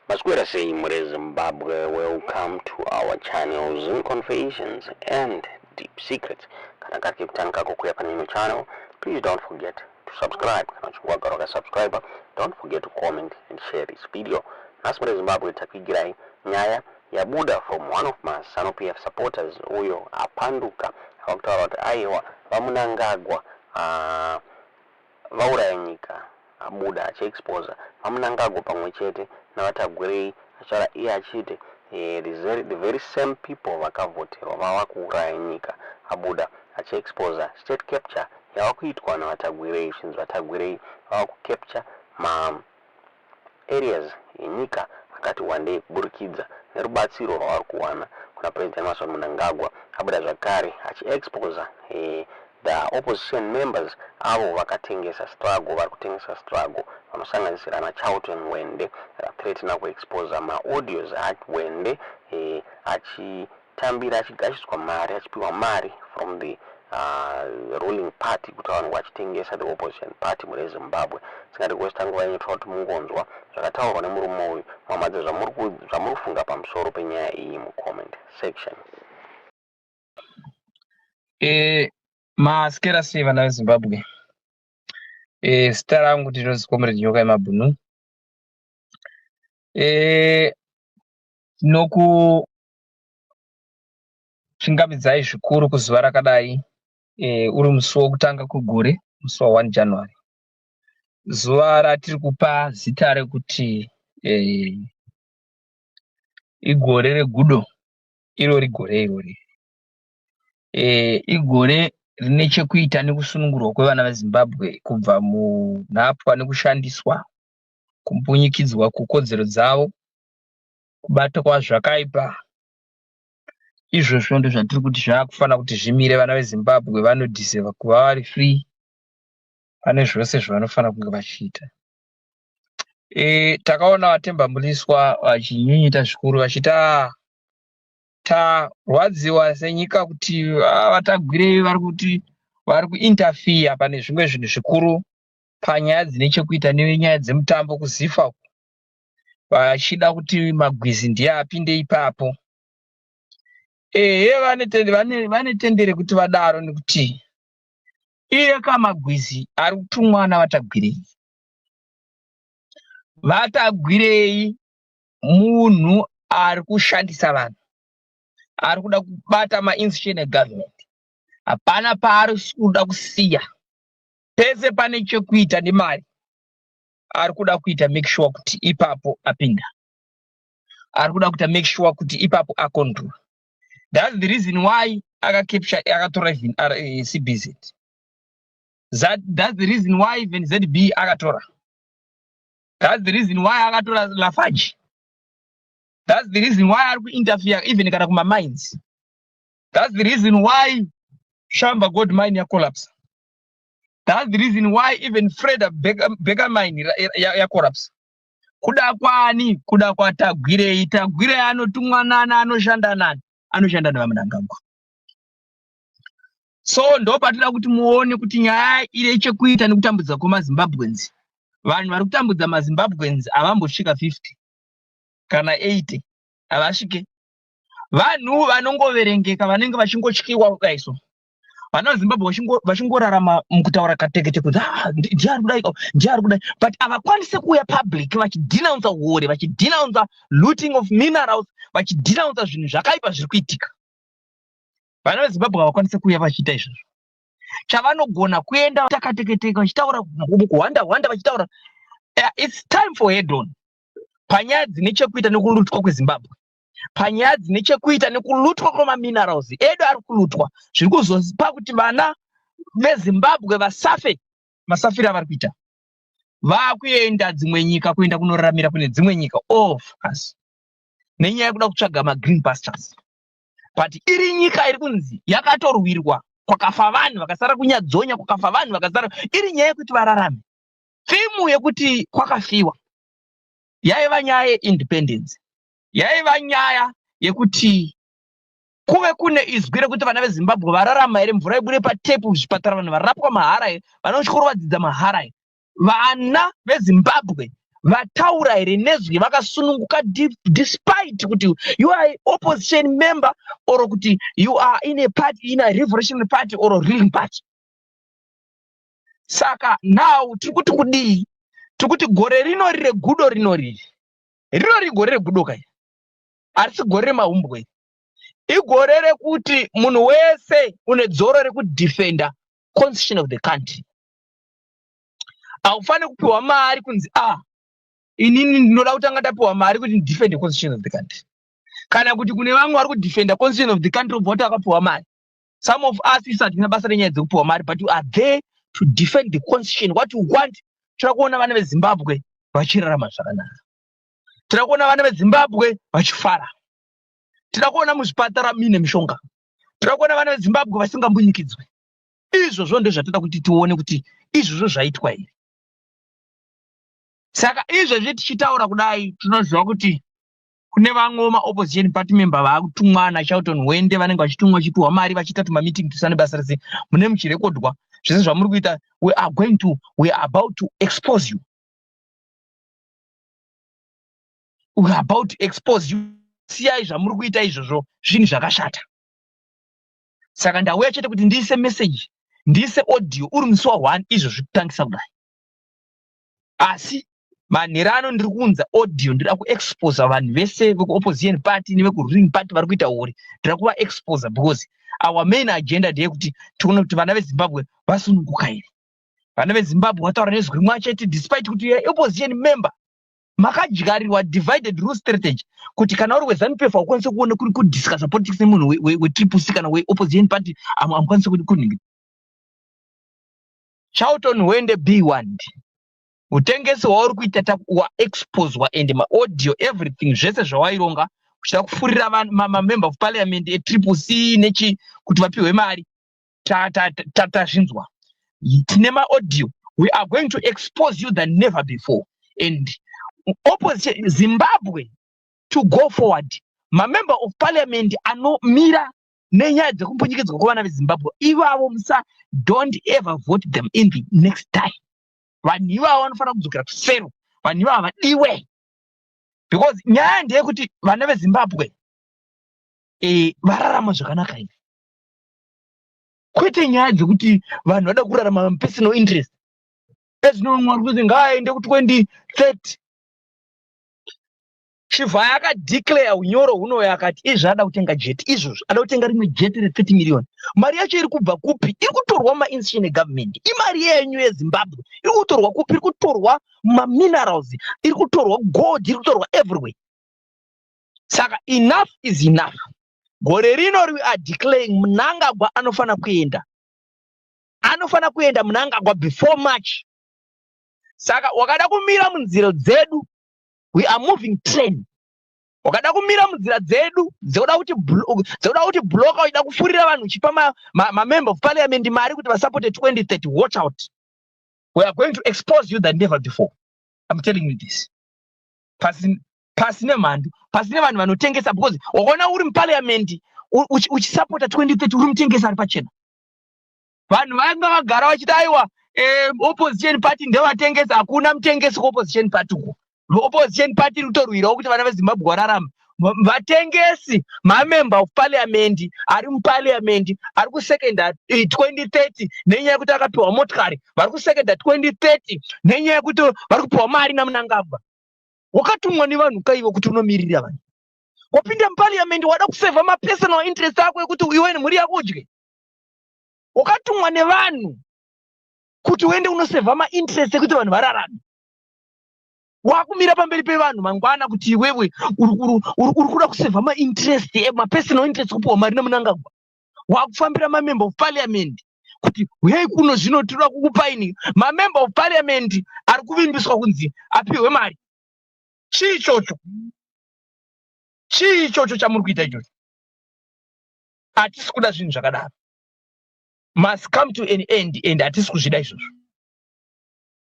Masquera say Mure Zimbabwe, welcome to our channel Zoom Confessions and Deep Secrets. Kana kiptanka kukuya panino channel, please don't forget to subscribe. Kana chukua garoka subscriber, don't forget to comment and share this video. Nasmure Zimbabwe tapigirai nyaya ya Buddha from one of my Sanu PF supporters uyo apanduka wakutara wati aiwa vamunangagwa vaurayanyika Buddha achiexposa vamunangagwa pamwe chete navatagwirei achara iye achiti the very same people vakavhoterwa vava kuuraya nyika abuda achiexposa state capture yava kuitwa navatagwirei zvinzi vatagwirei vava kucapture ma areas yenyika akati wandei kuburikidza nerubatsiro rwavari kuwana kuna president Emmerson Mnangagwa. Abuda zvakare achiexposa the opposition members avo vakatengesa struggle vari kutengesa struggle vanosanganisira na Charlton Wende threatening kuexposa maaudios aWende achitambira achigashiswa mari achipiwa mari from the ruling party kuti vanhu vachitengesa the opposition party mune Zimbabwe. Singati kwesta nguva yenyu kuti mungonzwa zvakataurwa nemurume uyu mwamadze zvamuri kufunga pamusoro penyaya iyi mucomment section. Maskera sei vana veZimbabwe. Zita rangu ndinonzi Comrade Nyoka Yemabhunu. Tinokuchingamidzai zvikuru kuzuva rakadai uri musi wokutanga kugore, musi wa1 January. Zuva ratiri kupa zita rekuti igore regudo, irori gore irori. Igore rine chekuita nekusunungurwa kwevana veZimbabwe kubva munhapwa nekushandiswa, kumpunyikidzwa kukodzero dzavo, kubatwa zvakaipa. Izvozvo ndizvo zvatiri kuti zvakufana kuti zvimire vana veZimbabwe vanodhiserva kuva vari free. Pane zvose zvavanofana kunge vachiita. Takaona vatemba muliswa vachinyunyita zvikuru vachita tarwadziwa senyika kuti vatagwirei vari kuinterfere pane zvimwe zvinhu zvikuru panyaya dzine chekuita nenyaya dzemutambo kuzifa vachida kuti magwizi ndiye apinde ipapo. Vane tendere kuti vadaro nekuti iye kamagwizi ari kutumwa navatagwirei. Vatagwirei munhu ari kushandisa vanhu, ari kuda kubata ma-institution government. Hapana paari kuda kusiya. Pese pane chekuita nemari, ari kuda kuita make sure kuti ipapo apinda. Ari kuda kuita make sure kuti ipapo acontrol. That's the reason why akatora even CBZ. That's the reason why even ZB akatora. That's the reason why akatora Lafarge. That's the reason why I interfere even kana kuma mines. That's the reason why Shamba Gold Mine ya collapse. That's the reason why even Freda Bega Mine ya collapse. Kuda kwani, kuda kwa Tagwirei anotumwa nani, anoshanda nani, anoshanda na Mnangagwa. So ndo patira kuti muone kuti nyaya ile chekuita nekutambudza kwa Zimbabweans. Vanhu vari kutambudza maZimbabweans avambosvika 50 kana 80 avasvike. Vanhu vanongoverengeka vanenge vachingotyiwa kudaiso. Vana veZimbabwe vachingorarama mukutaura katekete kuti ndiari kudai, but avakwanise kuuya public vachidenounce war, vachidenounce looting of minerals, vachidenounce zvinhu zvakaipa zviri kuitika. Vana veZimbabwe avakwanise kuuya vachiita izvozvo. Chavanogona kuenda takatekete vachitaura mukuhwanda vachitaura. It's time for head on. Panyaya dzine chekuita nekulutwa kweZimbabwe, panyaya dzine chekuita nekulutwa kwamaminerals edu ari kulutwa, zviri kuzopa kuti vana veZimbabwe vasafe masafiro avari kuita. Vakuenda dzimwe nyika kuenda kunoraramira kune dzimwe nyika of us nenyaya yekuda kutsvaga magreen pastures. But iri nyika iri kunzi yakatorwirwa, kwakafa vanhu vakasara kunyadzonya, kwakafa vanhu vakasara, iri nyaya yekuti vararame. Fimu yekuti kwakafiwa yaiva nyaya yeindependence, yaiva nyaya yekuti kuve kune izwi rekuti vana veZimbabwe vararama here, mvura ibude patepu muzvipatara, vanhu varapwa mahara here, vanotyoro vadzidza mahara here. Vana veZimbabwe vataura here nezwi vakasununguka despite kuti you are an opposition member or kuti you are in a party, in a revolutionary party or a ruling party. Saka now tikuti kudii, tikuti gore rino rire gudo rino rigore regudo kai, arisi gore remahumbwe. Igore rekuti munhu wese une dzoro rekudefenda constitution of the country. Aufane kupiwa mari kunzi inini ndinoda kutanga ndapiwa mari kuti ndidefende constitution of the country. Kana kuti kune vamwe vari kudefenda constitution of the country obva vakapiwa mari. Some of us isati tina basa renyaya dzekupiwa mari, but you are there to defend the constitution. What you want. Tira kuona vana veZimbabwe vachirarama zvakanaka. Tira kuona vana veZimbabwe vachifara. Tira kuona muzvipatara mine mishonga. Tira kuona vana veZimbabwe vasingambunyikidzwe. Izvozvo ndozvatoda kuti tione kuti izvozvo zvaitwa here. Saka izvozvo tichitaura kudai tinoziva kuti kune vamwe opposition party member vakutumwa naCharlton Hwende vanenge vachitumwa chipiwa mari vachiita tumameeting tusane basa rese mune muchirekodwa zvese zvamuri kuita. We are about to expose you. We are about to expose you. Siyai zvamuri kuita izvozvo zvinhu zvakashata. Saka ndauya chete kuti ndiise message, ndiise audio uri musi wa1 izvozvo kutangisa kudai. Asi manhero ano ndiri kuunza audio ndiri kuexpose vanhu vese veku-opposition party neveku-ruling party vari kuita uri. Ndiri kuvaexpose because our main agenda ndeyekuti tione kuti vana veZimbabwe vasununguka here. Vana veZimbabwe vataura nezwi rimwe chete despite kuti opposition member makadyarirwa divided rule strategy kuti kana uri weZANU-PF ukwanise kuona kuri kudiscussa politics nemunhu we-Triple-C kana we-opposition party amukwanise kuningira. Charlton Hwende B1 utengesi hwauri kuita waexposwa and maaudio everything zvese zvawaironga uchida kufurira mamember of parliament e-Triple-C nechi kuti vapiwe mari tazvinzwa. Tine maaudio. We are going to expose you than never before. And opposition Zimbabwe to go forward. Member of parliament anomira nenyaya dzekumbunyikidzwa kwevana veZimbabwe ivavo don't ever vote them in the next time. Vanhu ivavo vanofanira kudzokera kusero. Vanhu ivavo vadiwe. Because nyaya ndeyekuti vana veZimbabwe vararama zvakanaka here. Kwete nyaya dzekuti vanhu vada kurarama personal interest. Ezvino vari kuzi ngaaende ku2030. Chivhaya akadeclare unyoro hunoyo akati izvada kutenga jet, izvozvo ada kutenga rimwe jet re30 million. Mari yacho iri kubva kupi? Iri kutorwa ma-institution government. Imari yenyu yeZimbabwe iri kutorwa kupi? Iri kutorwa ma-minerals, iri kutorwa gold, iri kutorwa everywhere. Saka enough is enough. Gore rino we are declaring Mnangagwa anofana kuenda. Anofana kuenda Mnangagwa before March. Saka wakada kumira munzira dzedu, we are moving train. Wakada kumira munzira dzedu dzoda kuti block out kufurira vanhu chipa member of parliament mari kuti vasupport 2030. Watch out. We are going to expose you than never before. I'm telling you this. Pasine vanhu vanotengesa because wakaona uri muparliament uchisupport 2030 uri mutengesa ari pachena. Vanhu vanga vagara vachita aiwa opposition party ndevatengesa, hakuna mutengesi ku-opposition party uko. Opposition party iri kutorwirawo kuti vana veZimbabwe vararama. Vatengesi mamember of parliament ari muparliament ari kusekenda 2030 nenyaya yekuti akapiwa motikari, vari kusekenda 2030 nenyaya yekuti vari kupiwa mari naMnangagwa. Wakatumwa nevanhu kaivo kuti unomirira vanhu. Wapinda muparliament wada kuseva ma-personal interest ako ekuti iwe nemhuri yako udye. Wakatumwa nevanhu kuti uende unoseva ma-interest ekuti vanhu vararame. Wakumira pamberi pevanhu mangwana kuti iwewe uri kuda kuseva ma-interest ma-personal interest kupiwa mari naMnangagwa. Wakufambira ma-member of parliament kuti uyai kuno zvino tinoda kukupaini. Ma-member of parliament ari kuvimbiswa kunzi apiwe mari. Chii ichocho chamuri kuita ichocho? Hatisi kuda zvinhu zvakadaro. Must come to an end and hatisi kuzvida izvozvo.